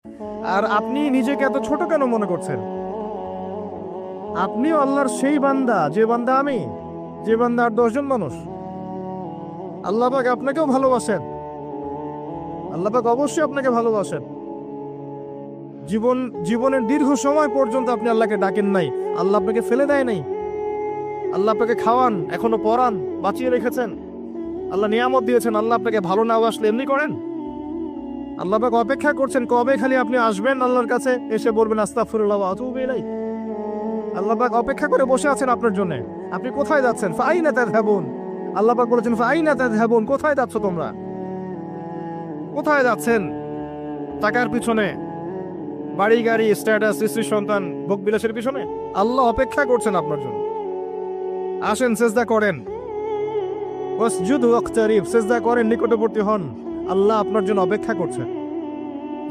আর আপনি নিজেকে এত ছোট কেন মনে করছেন? আপনিও আল্লাহর সেই বান্দা, যে বান্দা আমি, যে বান্দা আর 10 জন মানুষ। আল্লাহ পাক আপনাকেও ভালোবাসেন। আল্লাহ পাক অবশ্যই আপনাকে ভালোবাসেন। জীবনের দীর্ঘ সময় পর্যন্ত আপনি আল্লাহকে ডাকেন নাই, আল্লাহ আপনাকে ফেলে দেয় নাই। আল্লাহ আপনাকে খাওয়ান, এখনো পরান, বাঁচিয়ে রেখেছেন। আল্লাহ নিয়ামত দিয়েছেন। আল্লাহ আপনাকে ভালো না বাসলে এমনি করেন? আল্লাহ পাক অপেক্ষা করছেন কবে খালি আপনি আসবেন আল্লাহর কাছে, এসে বলবেন আস্তাগফিরুল্লাহ ওয়া আতুবু ইলাইহি। আল্লাহ পাক অপেক্ষা করে বসে আছেন আপনার জন্য। আপনি কোথায় যাচ্ছেন? ফাআইনা তাযহাবুন। আল্লাহ পাক বলেছেন ফাআইনা তাযহাবুন, কোথায় যাচ্ছ তোমরা? কোথায় যাচ্ছেন? টাকার পিছনে, বাড়ি গাড়ি, স্ট্যাটাস, স্ত্রী সন্তান, ভোগ বিলাসের পিছনে? আল্লাহ অপেক্ষা করছেন আপনার জন্য। আসেন, সেজদা করেন। ওয়াসজুদু ওয়াকতারিব, সেজদা করেন, নিকটবর্তী হন। আল্লাহ আপনার জন্য অপেক্ষা করছেন।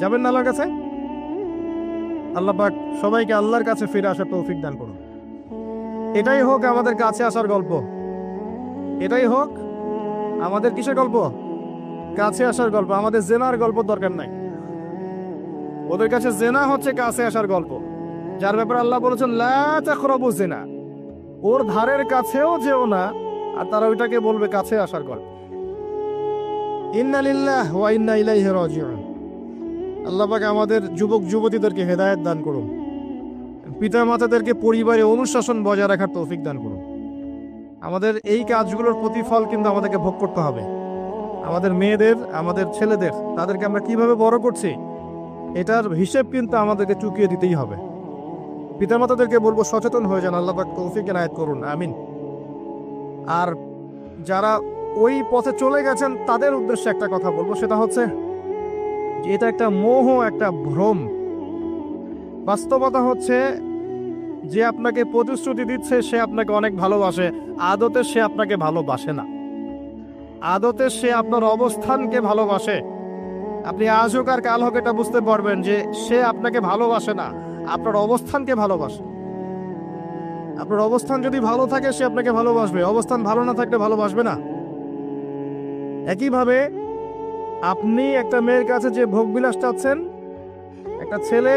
যাবেন না আল্লাহর কাছে? আল্লাহ পাক সবাইকে আল্লাহর কাছে ফিরে আসার তৌফিক দান করুন। এটাই হোক আমাদের কাছে আসার গল্প। এটাই হোক আমাদের কিসের গল্প? কাছে আসার গল্প। আমাদের জেনার গল্প দরকার নাই। ওদের কাছে জেনা হচ্ছে কাছে আসার গল্প, যার ব্যাপারে আল্লাহ বলেছেন লা তাকরাবু জিনা। ওর ধারের কাছেও যেও না, আর তারা ওইটাকে বলবে কাছে আসার গল্প। ইন্না লিল্লাহি ওয়া ইন্না ইলাইহি রাজিউন। আল্লাহ পাক আমাদের যুবক যুবতীদেরকে হেদায়েত দান করুন। পিতা মাতাদেরকে পরিবারে অনুশাসন বজায় রাখার তৌফিক দান করুন। আমাদের এই কাজগুলোর প্রতিফল কিন্তু আমাদেরকে ভোগ করতে হবে। আমাদের মেয়েদের, আমাদের ছেলেদের, তাদেরকে আমরা কিভাবে বড় করছি এটার হিসেব কিন্তু আমাদেরকে চুকিয়ে দিতেই হবে। পিতামাতাদেরকে বলবো সচেতন হয়ে যান। আল্লাহ পাক তৌফিক এনায়েত করুন, আমিন। আর যারা ওই পথে চলে গেছেন তাদের উদ্দেশ্যে একটা কথা বলবো, সেটা হচ্ছে যে এটা একটা মোহ, একটা ভ্রম। বাস্তবতা হচ্ছে যে আপনাকে প্রতিশ্রুতি দিচ্ছে সে আপনাকে অনেক ভালোবাসে, আদতে সে আপনাকে ভালোবাসে না। আদতে সে আপনার অবস্থানকে ভালোবাসে। আপনি আজ হোক আর কাল হোক এটা বুঝতে পারবেন যে সে আপনাকে ভালোবাসে না, আপনার অবস্থানকে ভালোবাসে। আপনার অবস্থান যদি ভালো থাকে সে আপনাকে ভালোবাসবে, অবস্থান ভালো না থাকলে ভালোবাসবে না। একইভাবে আপনি একটা মেয়ের কাছে যে ভোগবিলাস চাচ্ছেন, একটা ছেলে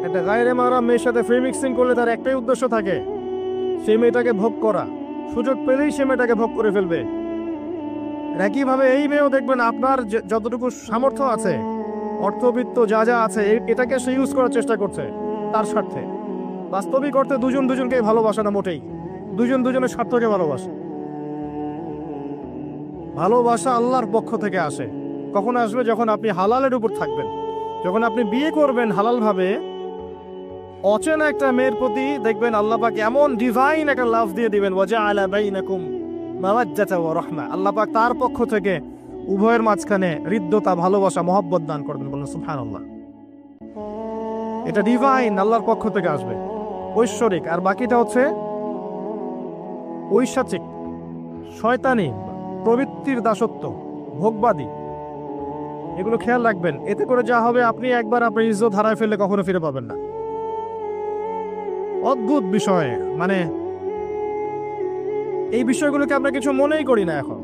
একটা গায়রে মারা মেয়ের সাথে ফ্রি মিক্সিং করলে তার একটাই উদ্দেশ্য থাকে, সেই মেয়েটাকে ভোগ করা। সুযোগ পেলেই সে মেয়েটাকে ভোগ করে ফেলবে। একইভাবে এই মেয়েও দেখবেন আপনার যতটুকু সামর্থ্য আছে, অর্থবিত্ত যা যা আছে, এটাকে সে ইউজ করার চেষ্টা করছে তার স্বার্থে। বাস্তবিক অর্থে দুজন দুজনকে ভালোবাসে না মোটেই, দুজন দুজনের স্বার্থকে ভালোবাসে। ভালোবাসা আল্লাহর পক্ষ থেকে আসে। কখন আসবে? যখন আপনি হালালের উপর থাকবেন, যখন আপনি বিয়ে করবেন হালালভাবে। অচেনা একটা মেয়ের প্রতি দেখবেন আল্লাহ পাক এমন ডিভাইন একটা লাভ দিয়ে দিবেন, ওয়াজআলা বাইনাকুম মাওয়াজ্জাতা ওয়া রাহমা। আল্লাহ পাক তার পক্ষ থেকে উভয়ের মাঝখানে হৃদ্যতা, ভালোবাসা, মহব্বত দান করবেন। বলুন সুবহানাল্লাহ। এটা ডিভাইন, আল্লাহর পক্ষ থেকে আসবে, ঐশ্বরিক। আর বাকিটা হচ্ছে ঐশাচিক, শয়তানি, প্রবৃত্তির দাসত্ব, ভোগবাদী। এগুলো খেয়াল রাখবেন। এতে করে যা হবে, আপনি একবার আপনার ইজ্জত হারায় ফেললে কখনো ফিরে পাবেন না। অদ্ভুত বিষয়, মানে এই বিষয়গুলোকে আমরা কিছু মনেই করি না এখন।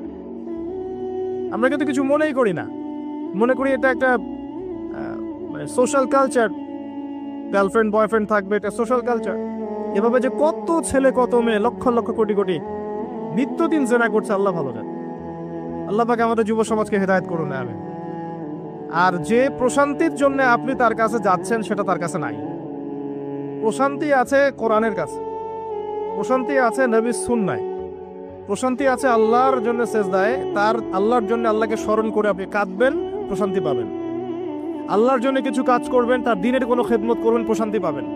আমরা কিন্তু কিছু মনেই করি না, মনে করি এটা একটা সোশ্যাল কালচার। গার্লফ্রেন্ড বয়ফ্রেন্ড থাকবে, এটা সোশ্যাল কালচার। এভাবে যে কত ছেলে কত মেয়ে, লক্ষ লক্ষ কোটি কোটি নিত্যদিন জেনা করছে, আল্লাহ ভালো জানে। আল্লাহ পাক আমাদের যুব সমাজকে হেদায়েত করুন, আমিন। আর যে প্রশান্তির জন্য আপনি তার কাছে যাচ্ছেন সেটা তার কাছে নাই। প্রশান্তি আছে কোরআনের কাছে, প্রশান্তি আছে নবীর সুন্নায়, প্রশান্তি আছে আল্লাহর জন্য সেজদায়। তার আল্লাহর জন্য আল্লাহকে স্মরণ করে আপনি কাঁদবেন, প্রশান্তি পাবেন। আল্লাহর জন্য কিছু কাজ করবেন, তার দিনের কোনো খেদমত করবেন, প্রশান্তি পাবেন।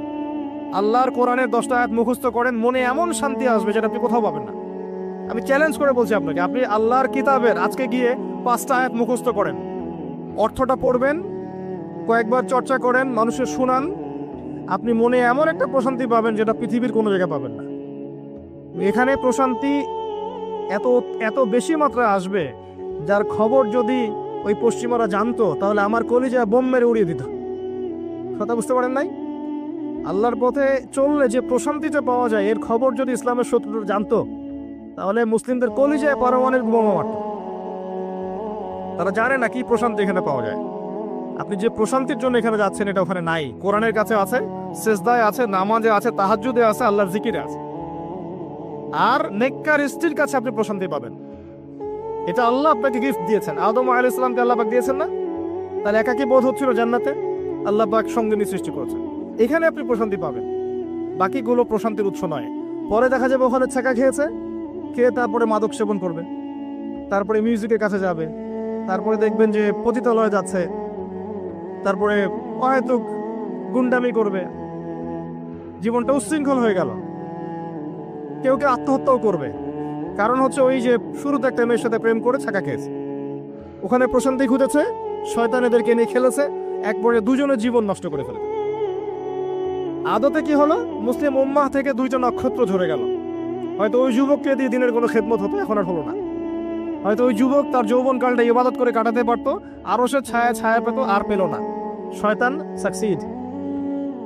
আল্লাহর কোরআনের 10টা আয়াত মুখস্থ করেন, মনে এমন শান্তি আসবে যেটা আপনি কোথাও পাবেন না। আমি চ্যালেঞ্জ করে বলছি আপনাকে, আপনি আল্লাহর কিতাবের আজকে গিয়ে 5টা আয়াত মুখস্থ করেন, অর্থটা পড়বেন, কয়েকবার চর্চা করেন, মানুষের শুনান, আপনি মনে এমন একটা প্রশান্তি পাবেন যেটা পৃথিবীর কোনো জায়গায় পাবেন না। এখানে প্রশান্তি এত এত বেশি মাত্রায় আসবে, যার খবর যদি ওই পশ্চিমারা জানতো তাহলে আমার কলিজা বোম মেরে উড়িয়ে দিত। কথা বুঝতে পারেন নাই? আল্লাহর পথে চললে যে প্রশান্তিটা পাওয়া যায়, এর খবর যদি ইসলামের শত্রুরা জানতো তাহলে মুসলিমদের কলিজায় পারমাণবিক বোমা মারত। তারা জানে না কি প্রশান্তি এখানে পাওয়া যায়। আপনি যে প্রশান্তির জন্য এখানে যাচ্ছেন এটা ওখানে নাই। কোরআনের কাছে আছে, সেজদায় আছে, নামাজে আছে, তাহাজ্জুদে আছে, আল্লাহর জিকিরে আছে। আর নেককার স্ত্রীর কাছে আপনি প্রশান্তি পাবেন। এটা আল্লাহ আপনাকে গিফট দিয়েছেন। আদম আলাইহিস সালামকে আল্লাহ পাক দিয়েছেন না? তাহলে একাকী বোধ হচ্ছিল জান্নাতে, আল্লাহ পাক সঙ্গিনী সৃষ্টি করেছেন। এখানে আপনি প্রশান্তি পাবেন, বাকিগুলো প্রশান্তির উৎস নয়। পরে দেখা যাবে ওখানে ছাকা খেয়েছে, খেয়ে তারপরে মাদক সেবন করবে, তারপরে মিউজিকের কাছে যাবে, তারপরে দেখবেন যে পতিতালয়ে যাচ্ছে, তারপরে হয়তো গুন্ডামি করবে, জীবনটা উচ্ছৃঙ্খল হয়ে গেল। কেউ কেউ আত্মহত্যাও করবে, কারণ হচ্ছে ওই যে শুরুতে একটা মেয়ের সাথে প্রেম করে ছাকা খেয়েছে, ওখানে প্রশান্তি খুঁজেছে, শয়তান এদেরকে নিয়ে খেলেছে, একবারে দুজনের জীবন নষ্ট করে ফেলেছে। আদতে কি হলো, মুসলিম উম্মাহ থেকে দুইটা নক্ষত্র ঝরে গেল। হয়তো ওই যুবককে দিয়ে দিনের কোনো খেদমত হতো, এখন আর হলো না। হয়তো ওই যুবক তার যৌবনকালটা ইবাদত করে কাটাতে পারতো, আরো সে ছায়া ছায়া পেত, আর পেল না। শয়তান সাকসিড,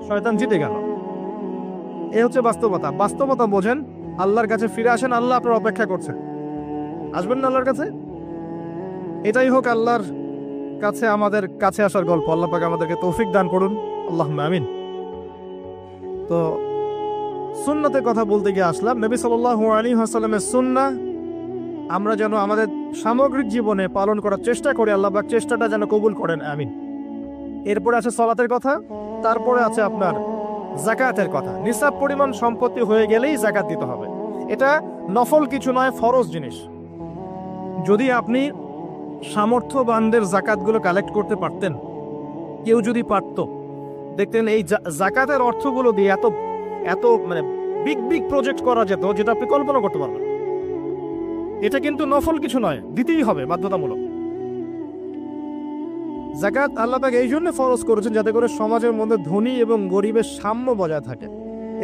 শয়তান জিতে গেল। এ হচ্ছে বাস্তবতা। বাস্তবতা বোঝেন, আল্লাহর কাছে ফিরে আসেন, আল্লাহ আপনার অপেক্ষা করছে। আসবেন না আল্লাহর কাছে? এটাই হোক আল্লাহর কাছে আমাদের কাছে আসার গল্প। আল্লাহ পাক আমাদেরকে তৌফিক দান করুন, আল্লাহুম্মা আমিন। তো সুন্নতের কথা বলতে গিয়ে আসলাম। নবী সাল্লাল্লাহু আলাইহি ওয়াসাল্লামের সুন্নাহ আমরা যেন আমাদের সামগ্রিক জীবনে পালন করার চেষ্টা করি, আল্লাহ পাক চেষ্টাটা যেন কবুল করেন, আমিন। এরপরে আছে সালাতের কথা, তারপরে আছে আপনার যাকাতের কথা। নিসাব পরিমাণ সম্পত্তি হয়ে গেলেই যাকাত দিতে হবে। এটা নফল কিছু নয়, ফরজ জিনিস। যদি আপনি সামর্থ্যবানদের যাকাতগুলো কালেক্ট করতে পারতেন, কেউ যদি পারত, দেখতেন এই যাকাতের অর্থগুলো দিয়ে এত এত মানে বিগ বিগ প্রজেক্ট করা যেত, যেটা আপনি কল্পনা করতে পারবেন। এটা কিন্তু নফল কিছু নয়, দিতেই হবে বাধ্যতামূলক। যাকাত আল্লাহ পাক এই জন্য ফরজ করেছেন যাতে করে সমাজের মধ্যে ধনী এবং গরিবের সাম্য বজায় থাকে।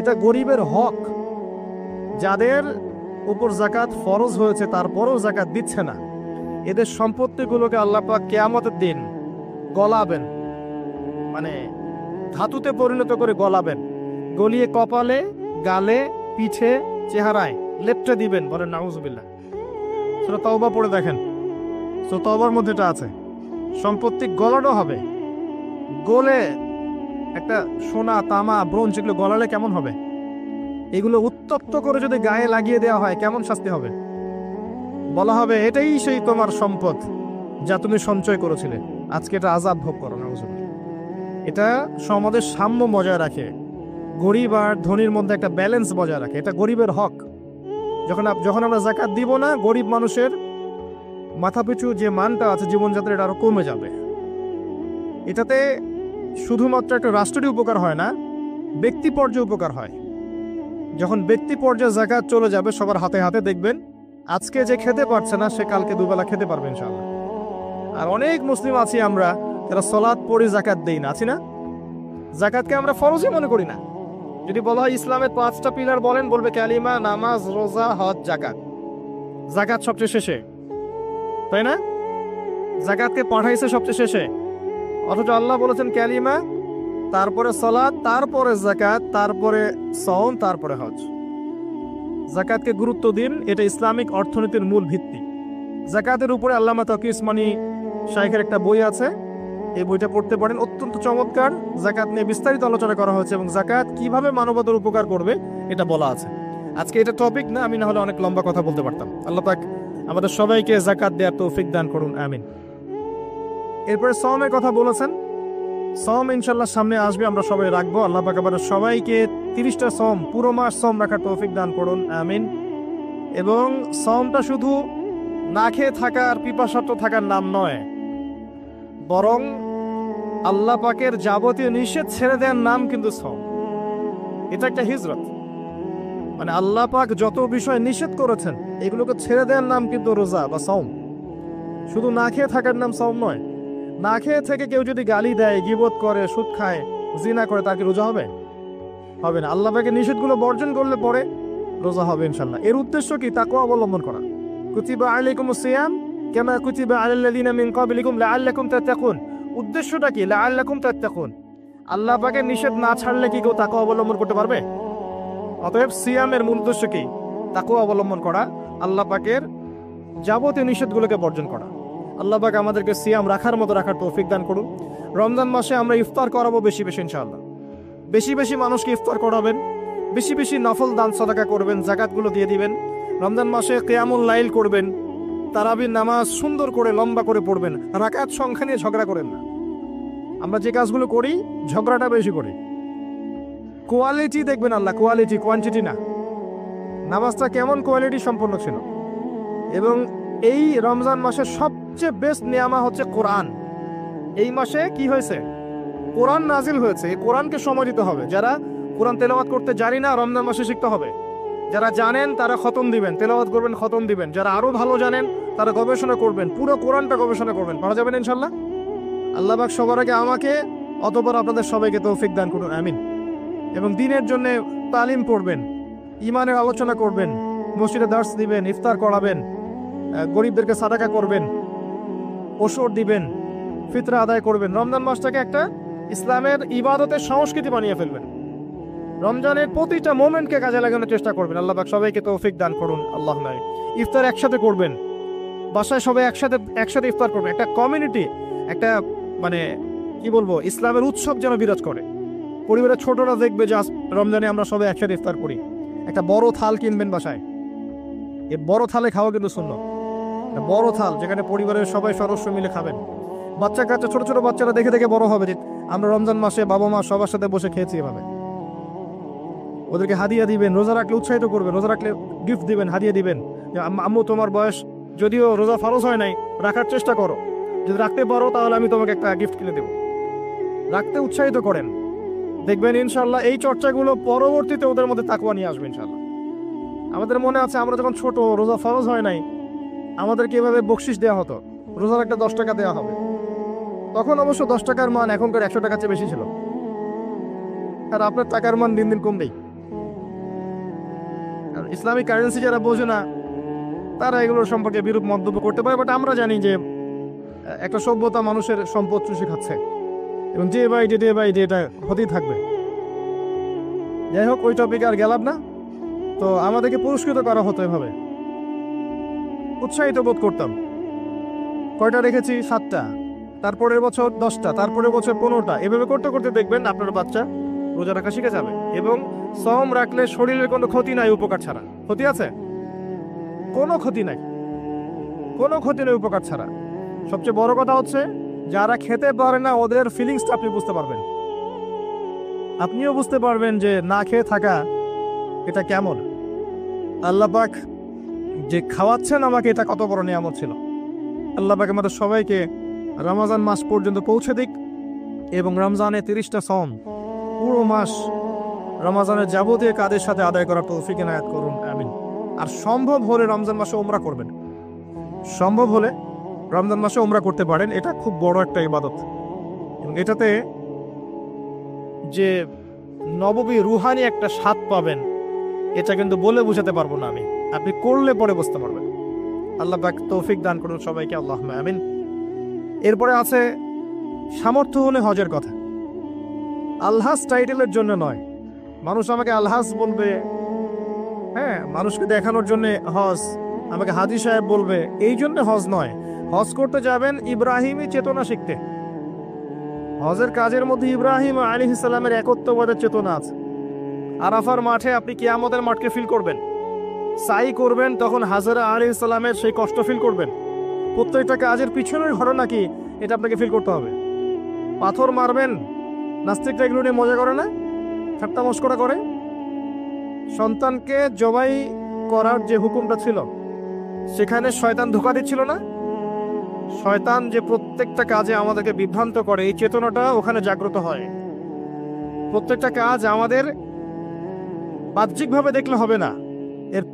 এটা গরিবের হক। যাদের উপর যাকাত ফরজ হয়েছে তারপরেও যাকাত দিচ্ছে না, এদের সম্পত্তিগুলোকে আল্লাহ পাক কিয়ামতের দিন গলাবেন, মানে ধাতুতে পরিণত করে গলাবেন, গলিয়ে কপালে, গালে, পিঠে, চেহারায় লেপটে দিবেন। বলেন নাউজুবিল্লাহ। সূরা তাওবা পড়ে দেখেন, সূরা তাওবার মধ্যে এটা আছে। সম্পত্তি গলানো হবে, গলে একটা সোনা, তামা, ব্রোঞ্জ এগুলো গলালে কেমন হবে? এগুলো উত্তপ্ত করে যদি গায়ে লাগিয়ে দেওয়া হয় কেমন শাস্তি হবে? বলা হবে এটাই সেই তোমার সম্পদ যা তুমি সঞ্চয় করেছিলে, আজকে এটা আযাব ভোগ করো। নাউজুবিল্লাহ। এটা সমাজের সাম্য বজায় রাখে, গরিব আর ধনীর মধ্যে একটা ব্যালেন্স বজায় রাখে। এটা গরিবের হক। যখন আমরা যাকাত দিব না, গরিব মানুষের মাথাপিছু যে মানটা আছে জীবনযাত্রা, এটা আরো কমে যাবে। এটাতে শুধুমাত্র একটা রাষ্ট্রের উপকার হয় না, ব্যক্তি পর্যায়ে উপকার হয়। যখন ব্যক্তি পর্যায়ে যাকাত চলে যাবে সবার হাতে হাতে, দেখবেন আজকে যে খেতে পারছে না সে কালকে দুবেলা খেতে পারবে ইনশাআল্লাহ। আর অনেক মুসলিম আছি আমরা যারা সালাত পড়ি যাকাত দেই না, আছি না? যাকাতকে আমরা ফরজই মনে করি না। যদি বলা হয় ইসলামের 5টা পিলার বলেন, বলবে কালিমা, নামাজ, রোজা, হজ, যাকাত। যাকাত সবচেয়ে শেষে, তাই না? যাকাতকে পাঠাইছে সবচেয়ে শেষে, অথচ আল্লাহ বলেছেন কালিমা, তারপরে সালাত, তারপরে যাকাত, তারপরে সওম, তারপরে হজ। যাকাতকে গুরুত্ব দিন, এটা ইসলামিক অর্থনীতির মূল ভিত্তি। যাকাতের উপরে আল্লামা তকি উসমানী শাইখের একটা বই আছে, এই বইটা পড়তে পারেন, অত্যন্ত চমৎকার। যাকাত নিয়ে বিস্তারিত আলোচনা করা হয়েছে এবং যাকাত কিভাবে মানবতার উপকার করবে এটা বলা আছে। আজকে এটা টপিক না, আমি না হলে অনেক লম্বা কথা বলতে পারতাম। আল্লাহ পাক আমাদের সবাইকে যাকাত দেওয়ার তৌফিক দান করুন, আমিন। এরপরে সওমের কথা বলেছেন, সওম ইনশাআল্লাহ সামনে আসবে, আমরা সবাই রাখবো। আল্লাহ পাক আমাদের সবাইকে 30টা সওম, পুরো মাস সওম রাখার তৌফিক দান করুন, আমিন। এবং সওমটা শুধু না খেয়ে থাকা আর পিপাসার্ত থাকার নাম নয়, বরং আল্লাহ পাকের যাবতীয় নিষেধ ছেড়ে দেওয়ার নাম কিন্তু সওম। এটা একটা হিজরত, মানে আল্লাহ পাক যত বিষয় নিষেধ করেছেন এগুলোকে ছেড়ে দেওয়ার নাম কিন্তু রোজা বা সওম। শুধু না খেয়ে থাকার নাম সওম নয়। না খেয়ে থেকে কেউ যদি গালি দেয়, গীবত করে, সুদ খায়, জিনা করে, তার কি রোজা হবে? হবে না। আল্লাহ পাকের নিষেধগুলো বর্জন করলে পরে রোজা হবে ইনশাআল্লাহ। এর উদ্দেশ্য কি? তাকওয়া অবলম্বন করা। কুতিবা আলাইকুমুস সিয়াম কামা কুতিবা আলাল্লাযিনা মিন ক্বাবলিকুম লাআল্লাকুম তাত্তাকুন। উদ্দেশ্যটা কি? লাআল্লাকুম তাত্তাকুন। আল্লাহ পাকের নিষেধ না ছাড়লে কি কেউ তাকওয়া অবলম্বন করতে পারবে? অতএব সিয়ামের মূল উদ্দেশ্য কি? তাকওয়া অবলম্বন করা, আল্লাহ পাকের যাবতীয় নিষেধগুলোকে বর্জন করা। আল্লাহ পাক আমাদেরকে সিয়াম রাখার মতো রাখার তৌফিক দান করুন। রমজান মাসে আমরা ইফতার করাবো বেশি বেশি ইনশাআল্লাহ। বেশি বেশি মানুষকে ইফতার করাবেন, বেশি বেশি নফল দান সাদাকা করবেন, জাকাতগুলো দিয়ে দিবেন। রমজান মাসে কিয়ামুল লাইল করবেন, তারাবির নামাজ সুন্দর করে লম্বা করে পড়বেন। রাকাত সংখ্যা নিয়ে ঝগড়া করেন না। আমরা যে কাজগুলো করি ঝগড়াটা বেশি করি। কোয়ালিটি দেখবেন আল্লাহ, কোয়ালিটি, কোয়ান্টিটি না। নামাজটা কেমন কোয়ালিটি সম্পন্ন ছিল। এবং এই রমজান মাসের সবচেয়ে বেস্ট নিয়ামা হচ্ছে কোরআন। এই মাসে কি হয়েছে? কোরআন নাজিল হয়েছে। এই কোরআনকে সময় দিতে হবে। যারা কোরআন তেলাওয়াত করতে জানি না, রমজান মাসে শিখতে হবে। যারা জানেন তারা খতম দিবেন, তেলাওয়াত করবেন, খতম দিবেন। যারা আরো ভালো জানেন তারা গবেষণা করবেন, পুরো কোরআনটা গবেষণা করবেন। পারা যাবেন ইনশাল্লাহ। আল্লাহ পাক সবার আগে আমাকে, অতঃপর আপনাদের সবাইকে তৌফিক দান করুন, আমিন। এবং দ্বীনের জন্য তালিম পড়বেন, ঈমানের আলোচনা করবেন, মসজিদে দার্স দিবেন, ইফতার করাবেন, গরিবদেরকে সাদাকা করবেন, ওষুধ দিবেন, ফিতরা আদায় করবেন। রমজান মাসটাকে একটা ইসলামের ইবাদতের সংস্কৃতি বানিয়ে ফেলবেন। রমজানের প্রতিটা মোমেন্টকে কাজে লাগানোর চেষ্টা করবেন। আল্লাহ পাক সবাইকে তৌফিক দান করুন, আল্লাহুম্মা আমিন। ইফতার একসাথে করবেন, বাসায় সবাই একসাথে ইফতার করবেন। একটা কমিউনিটি, একটা মানে কি বলবো, ইসলামের উৎসব যেন বিরাজ করে। পরিবারের ছোটরা দেখবে যে রমজানে আমরা সবাই একসাথে ইফতার করি। একটা বড় থাল কিনবেন বাসায়, এই বড় থালে খাওয়া কিন্তু সুন্নাত। বড় থাল যেখানে পরিবারের সবাই সদস্য মিলে খাবেন। বাচ্চা কাচ্চা, ছোট ছোট বাচ্চারা দেখে দেখে বড় হবে যে আমরা রমজান মাসে বাবা মা সবার সাথে বসে খেয়েছি এভাবে। ওদেরকে হাদিয়া দিবেন, রোজা রাখলে উৎসাহিত করবেন, রোজা রাখলে গিফট দিবেন, হাদিয়া দিবেন। যে আম্মু তোমার বয়স যদিও রোজা ফরজ হয় নাই, রাখার চেষ্টা করো, যদি রাখতে পারো তাহলে আমি তোমাকে একটা গিফট কিনে দেবো। রাখতে উৎসাহিত করেন, দেখবেন ইনশাল্লাহ এই চর্চাগুলো পরবর্তীতে ওদের মধ্যে তাকওয়া নিয়ে আসবে ইনশাল্লাহ। আমাদের মনে আছে আমরা যখন ছোট, রোজা ফরজ হয় নাই, আমাদেরকে এভাবে বকশিস দেওয়া হতো, রোজার একটা 10 টাকা দেওয়া হবে। তখন অবশ্য 10 টাকার মান এখনকার 100 টাকার চেয়ে বেশি ছিল। আর আপনার টাকার মান দিন দিন কমবেই। আর ইসলামিক কারেন্সি যারা বোঝে না তারা এগুলোর সম্পর্কে বিরূপ মন্তব্য করতে পারে। বাট আমরা জানি যে একটা সভ্যতা মানুষের সম্পদ চুষে খাচ্ছে এবং ডে বাই ডে এটা হতেই থাকবে। যাই হোক, ওই টপিকে আর গেলাম না। তো আমাদেরকে পুরস্কৃত করা হতো এভাবে, উৎসাহিত বোধ করতাম। কয়টা রেখেছি? 7টা, তারপরের বছর 10টা, তারপরের বছর 15টা। এভাবে করতে করতে দেখবেন আপনার বাচ্চা রোজা রাখা শিখে যাবে। এবং সওম রাখলে শরীরের কোনো ক্ষতি নাই, উপকার ছাড়া। ক্ষতি আছে? কোনো ক্ষতি নাই, কোনো ক্ষতি নেই উপকার ছাড়া। সবচেয়ে বড় কথা হচ্ছে যারা খেতে পারে না ওদের ফিলিংসটা আপনি বুঝতে পারবেন। আপনিও বুঝতে পারবেন যে না খেয়ে থাকা এটা কেমন। আল্লাহ পাক যে খাওয়াচ্ছেন আমাকে, এটা কত বড় নিয়ামত ছিল। আল্লাহ পাক আমাদের সবাইকে রমজান মাস পর্যন্ত পৌঁছে দিক এবং রমজানে 30টা সওম পুরো মাস রমজানের যাবতীয় কাজের সাথে আদায় করার তৌফিক এনায়েত করুন, আমিন। আর সম্ভব হলে রমজান মাসে উমরা করবেন। সম্ভব হলে রমজান মাসে উমরা করতে পারেন, এটা খুব বড় একটা ইবাদত। এবং এটাতে যে নববী রুহানি একটা স্বাদ পাবেন, এটা কিন্তু বলে বোঝাতে পারবো না আমি। আপনি করলে পরে বুঝতে পারবেন। আল্লাহ পাক তৌফিক দান করুন সবাইকে, আল্লাহুম্মা আমিন। এরপরে আছে সামর্থ্য হলে হজের কথা। আলহাজ টাইটেলের জন্য নয়। মানুষ আমাকে আলহাজ বলবে, হ্যাঁ, মানুষকে দেখানোর জন্য হজ, আমাকে হাজী সাহেব বলবে, এই জন্য হজ নয়। হজ করতে যাবেন ইব্রাহিমী চেতনা শিখতে। হজের কাজের মধ্যে ইব্রাহিম আলাইহিস সালামের একত্ববাদের চেতনা আছে। আরাফার মাঠে আপনি কিয়ামতের মাঠকে ফিল করবেন। সাই করবেন, তখন হাজরা আলাইহিস সালামের সেই কষ্ট ফিল করবেন। প্রত্যেকটা কাজের পিছনের ঘটনা কি এটা আপনাকে ফিল করতে হবে। পাথর মারবেন, নাস্তিকরা এগুলো নিয়ে মজা করে না, ঠাট্টা মস্করা করে। সন্তানকে জবাই করার যে হুকুমটা ছিল সেখানে শয়তান ধোঁকা দিচ্ছিল না? শয়তান যে প্রত্যেকটা কাজে আমাদেরকে বিভ্রান্ত করে, এই চেতনাটা ওখানে জাগ্রত হয়। প্রত্যেকটা কাজ আমাদের বাহ্যিকভাবে দেখলে হবে না, এর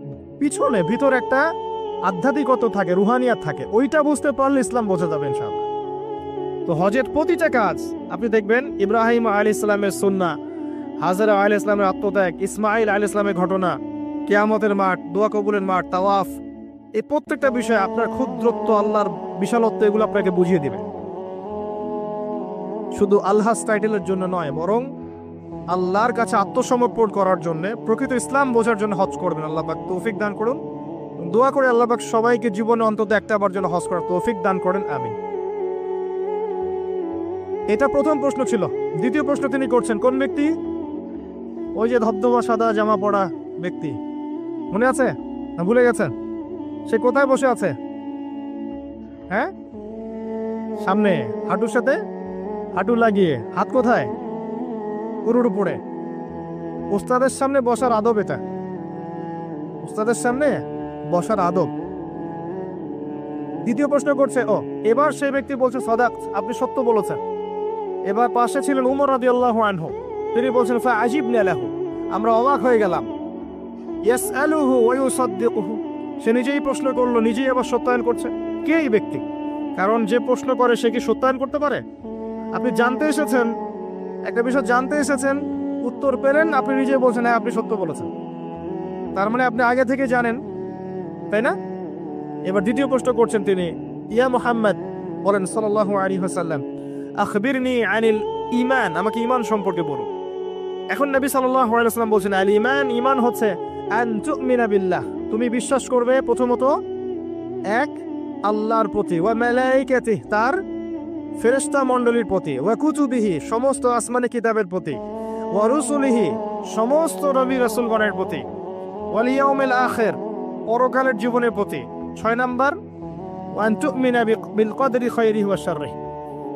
পিছনে ভিতর একটা আধ্যাত্মিকতা থাকে, রুহানিয়াত থাকে। ওইটা বুঝতে পারলে ইসলাম বোঝা যাবে ইনশাআল্লাহ। তো হজের প্রতিটা কাজ আপনি দেখবেন ইব্রাহিম আলাইহিস সালামের সুন্নাহ, হাজরা আলাইহিস সালামের আত্মত্যাগ, ইসমাইল আলাইহিস সালামের ঘটনা, কিয়ামতের মাঠ, দোয়া কবুলের মাঠ, তাওয়াফ, এই প্রত্যেকটা বিষয় আপনার ক্ষুদ্রত্ব, আল্লাহর বিশালত্ব, এগুলো আপনাকে বুঝিয়ে দিবে। শুধু আলহাজ টাইটেলের জন্য নয়, বরং আল্লাহর কাছে আত্মসমর্পণ করার জন্য, প্রকৃত ইসলাম বোঝার জন্য হজ করবেন। আল্লাহ পাক তৌফিক দান করুন। দোয়া করে আল্লাহ পাক সবাইকে জীবনে অন্তত একটা বার জন্য হজ করার তৌফিক দান করেন, আমিন। এটা প্রথম প্রশ্ন ছিল। দ্বিতীয় প্রশ্ন তিনি করছেন, কোন ব্যক্তি? ওই যে ধবধবা সাদা জামা পরা ব্যক্তি, মনে আছে না ভুলে গেছেন? সে কোথায় বসে আছে? হ্যাঁ, সামনে, হাঁটুর সাথে হাঁটু লাগিয়ে, হাত কোথায়? পুরোর উপরে। উস্তাদের সামনে বসার আদব এটা, উস্তাদের সামনে বসার আদব। দ্বিতীয় প্রশ্ন করছে, ও এবার সেই ব্যক্তি বলছে সাদাক, আপনি সত্য বলেছেন। এবার পাশে ছিলেন উমর রাদিয়াল্লাহু আনহু, তিনি বলছেন ফাআজিবনা লাহু, আমরা অবাক হয়ে গেলাম। ইয়াসআলুহু ওয়া ইউসাদ্দিকুহু, সে নিজেই প্রশ্ন করলো, নিজেই আবার সত্যায়ন করছে। কে এই ব্যক্তি? কারণ যে প্রশ্ন করে সে কি সত্যায়ন করতে পারে? আপনি জানতে এসেছেন, একটা বিষয় জানতে এসেছেন, উত্তর পেলেন, আপনি নিজে বলছেন হ্যাঁ আপনি সত্য বলেছেন, তার মানে আপনি আগে থেকে জানেন, তাই না? এবার দ্বিতীয় প্রশ্ন করছেন তিনি, ইয়া মুহাম্মদ, বলেন সাল্লাল্লাহু আলাইহি ওয়াসাল্লাম, আখবিরনি আনিল ঈমান, আমাকে ঈমান সম্পর্কে বলুন। এখন নবী সাল্লাল্লাহু আলাইহি ওয়াসাল্লাম বলছেন, আল ঈমান, ঈমান হচ্ছে আন তুমিনা বিল্লাহ, তুমি বিশ্বাস করবে প্রথমত এক আল্লাহর প্রতি, ওয়া মালাইকাতিহি, তার ফেরেশতা মণ্ডলীর প্রতি, ওয়া কুতুবিহি, সমস্ত আসমানি কিতাবের প্রতি, ওয়া রুসুলিহি, সমস্ত নবী রাসূলগণের প্রতি, ওয়াল ইয়াউমিল আখির, পরকালের জীবনের প্রতি। 6 নাম্বার, ওয়া আন তুমিনা বিল কদরি খায়রিহি ওয়া শাররিহি,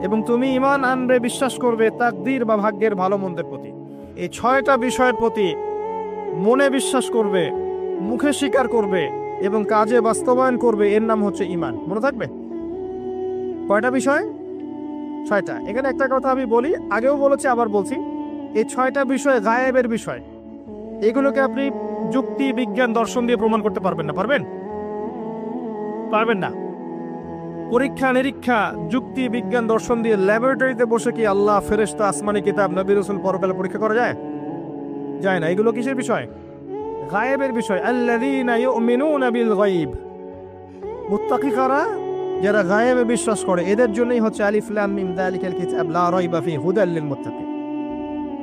এবং তুমি ঈমান আনবে, বিশ্বাস করবে তাকদীর বা ভাগ্যের ভালো মন্দের প্রতি। এই 6টা বিষয়ের প্রতি মনে বিশ্বাস করবে, মুখে স্বীকার করবে এবং কাজে বাস্তবায়ন করবে, এর নাম হচ্ছে ঈমান। মনে থাকবে? কয়টা বিষয়? 6টা। এখানে একটা কথা আমি বলি, আগেও বলেছি আবার বলছি, এই 6টা বিষয় গায়েবের বিষয়। এগুলোকে আপনি যুক্তি, বিজ্ঞান, দর্শন দিয়ে প্রমাণ করতে পারবেন না। পারবেন? পারবেন না। পরীক্ষা নিরীক্ষা, যুক্তি, বিজ্ঞান, দর্শন দিয়ে ল্যাবরেটরিতে বসে কি আল্লাহ, ফেরেশতা, আসমানি কিতাব, নবী রাসূল, পরকালে পরীক্ষা করা যায়? যায় না। এগুলো কিসের বিষয়? গায়েবের বিষয়। আল্লাযীনা ইউমিনুনা বিল গায়ব, মুত্তাকি কারা? যারা গায়েবে বিশ্বাস করে, এদের জন্যই হচ্ছে আলিফ লাম মিম যালিকাল কিতাব লা রাইবা ফিহি হুদাল লিল মুত্তাকিন।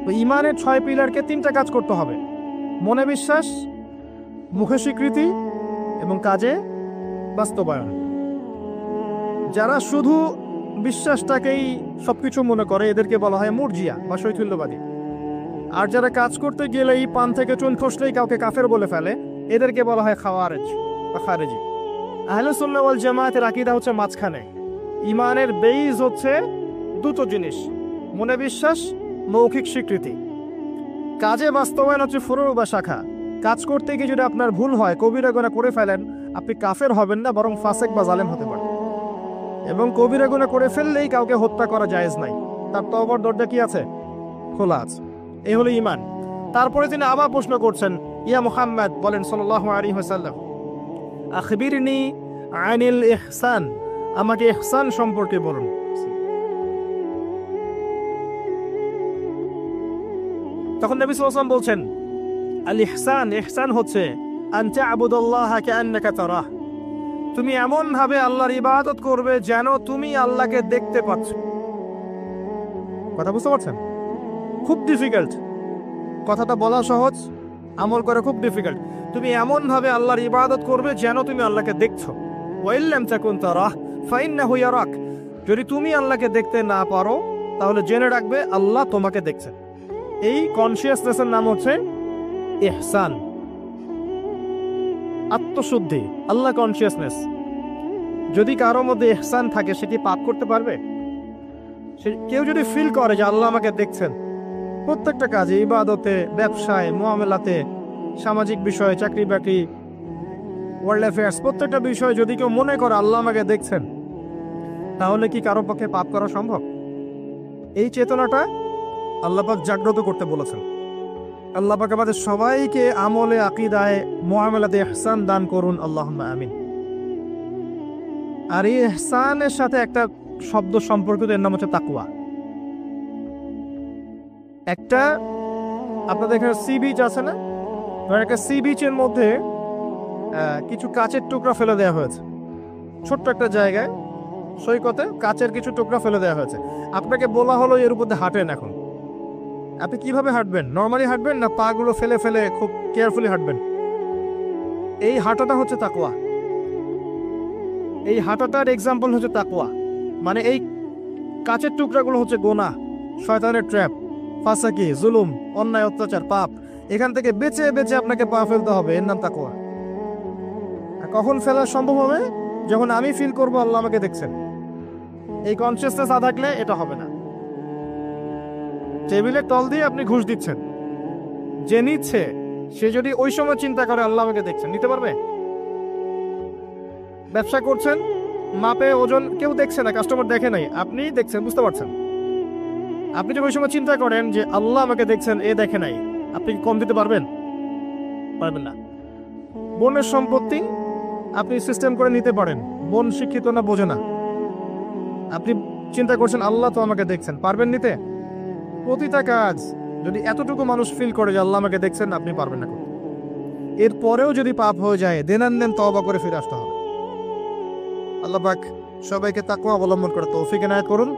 তো ঈমানের 6 পিলারকে 3টা কাজ করতে হবে: মনে বিশ্বাস, মুখে স্বীকৃতি এবং কাজে বাস্তবায়ন। যারা শুধু বিশ্বাসটাকেই সবকিছু মনে করে, এদেরকে বলা হয় মুরজিয়া বা শৈথিল্যবাদী। আর যারা কাজ করতে গেলেই পান থেকে চুন খসলেই কাউকে কাফের বলে ফেলে, এদেরকে বলা হয় খাওয়ারেজ বা খারেজি। আহলুস সুন্নাহ ওয়াল জামায়াতের আকীদা হচ্ছে মাঝখানে। ঈমানের বেইজ হচ্ছে দুটো জিনিস: মনে বিশ্বাস, মৌখিক স্বীকৃতি। কাজে বাস্তবায়ন হচ্ছে ফুরু বা শাখা। কাজ করতে গিয়ে যদি আপনার ভুল হয়, কবিরা গুনাহ করে ফেলেন, আপনি কাফের হবেন না, বরং ফাসেক বা জালেম হতে পারেন। এবং কবিরা গুনাহ করে ফেললেই কাউকে হত্যা করা জায়েজ নাই, তার তওবার দরজা কি আছে? খোলা আছে। এই হলো ঈমান। তারপরে তিনি আবার প্রশ্ন করছেন, ইয়া মুহাম্মদ, বলেন সাল্লাল্লাহু আলাইহি ওয়াসাল্লাম, আখবিরনি আনিল ইহসান, আমাকে ইহসান সম্পর্কে বলুন। তখন নবী সাল্লাল্লাহু আলাইহি ওয়াসাল্লাম বলছেন, আল ইহসান, ইহসান হচ্ছে আন তা'বুদাল্লাহা কাআন্নাকা তারাহ, তুমি এমন ভাবে আল্লাহর ইবাদত করবে যেন তুমি আল্লাহকে দেখতে পাচ্ছ। কথা বুঝতে পারছেন? খুব ডিফিকাল্ট। কথাটা বলা সহজ, আমল করা খুব ডিফিকাল্ট। তুমি এমন ভাবে আল্লাহর ইবাদত করবে যেন তুমি আল্লাহকে দেখছো। ওয়া ইল্লাম তাকুন তারাহ ফাইন্নাহু ইয়ারাক, যদি তুমি আল্লাহকে দেখতে না পারো তাহলে জেনে রাখবে আল্লাহ তোমাকে দেখছেন। এই কনসিয়াসনেসের নাম হচ্ছে ইহসান, আত্মশুদ্ধি, আল্লাহ কনসিয়াসনেস। যদি কারো মধ্যে ইহসান থাকে, সে কি পাপ করতে পারবে? কেউ যদি ফিল করে যে আল্লাহ আমাকে দেখছেন, প্রত্যেকটা কাজে, ইবাদতে, ব্যবসায়, মুআমালাতে, সামাজিক বিষয়ে, চাকরি বাকরি, ওয়ার্ল্ড অ্যাফেয়ার্স, প্রত্যেকটা বিষয়ে যদি কেউ মনে করে আল্লাহ আমাকে দেখছেন, তাহলে কি কারো পক্ষে পাপ করা সম্ভব? এই চেতনাটা আল্লাহ পাক জাগ্রত করতে বলেছেন। আল্লাহ পাক আমাদের সবাইকে আমলে, আকীদায়, মুআমালাতে ইহসান দান করুন, আল্লাহুম্মা আমিন। আর এই ইহসানের সাথে একটা শব্দ সম্পর্কিত, এর নাম হচ্ছে তাকওয়া। একটা, আপনাদের এখানে সি বিচ আছে না? একটা সি বিচের মধ্যে কিছু কাচের টুকরা ফেলে দেওয়া হয়েছে, ছোট্ট একটা জায়গায় সৈকতে কাচের কিছু টুকরা ফেলে দেওয়া হয়েছে। আপনাকে বলা হলো এর উপর দিয়ে হাঁটেন। এখন আপনি কিভাবে হাঁটবেন? নর্মালি হাঁটবেন না পা গুলো ফেলে ফেলে খুব কেয়ারফুলি হাঁটবেন? এই হাঁটাটা হচ্ছে তাকওয়া। এই হাঁটাটার এক্সাম্পল হচ্ছে তাকওয়া। মানে এই কাচের টুকরাগুলো হচ্ছে গোনাহ, শয়তানের ট্র্যাপ, ফাসাকি, জুলুম, অন্যায়, অত্যাচার, পাপ। এখান থেকে বেঁচে বেঁচে আপনাকে পা ফেলতে হবে, এর নাম তাকওয়া। আর কখন ফেলা সম্ভব হবে? যখন আমি ফিল করব আল্লাহ আমাকে দেখছেন। এই কনসিয়াসনেস না থাকলে এটা হবে না। টেবিলের তল দিয়ে আপনি ঘুষ দিচ্ছেন, যে নিচ্ছে সে যদি ওই সময় চিন্তা করে আল্লাহ আমাকে দেখছেন, নিতে পারবে? ব্যবসা করছেন, মাপে ওজন কেউ দেখছে না, কাস্টমার দেখে নাই, আপনি দেখছেন, বুঝতে পারছেন। আপনি যদি ওই সময় চিন্তা করেন যে আল্লাহ আমাকে দেখছেন, এ দেখে নাই, আপনি কি কম দিতে পারবেন? পারবেন না। বোনের সম্পত্তি আপনি সিস্টেম করে নিতে পারেন, বোন শিক্ষিত না, বোঝে না, আপনি চিন্তা করছেন আল্লাহ তো আমাকে দেখছেন, পারবেন নিতে? প্রতিটা কাজ যদি এতটুকু মানুষ ফিল করে যে আল্লাহ আমাকে দেখছেন, আপনি পারবেন না করতে। এরপরেও যদি পাপ হয়ে যায়, দেন তওবা করে ফিরে আসতে হবে। আল্লাহ পাক সবাইকে তাকওয়া অবলম্বন করে তৌফিক এনায়েত করুন।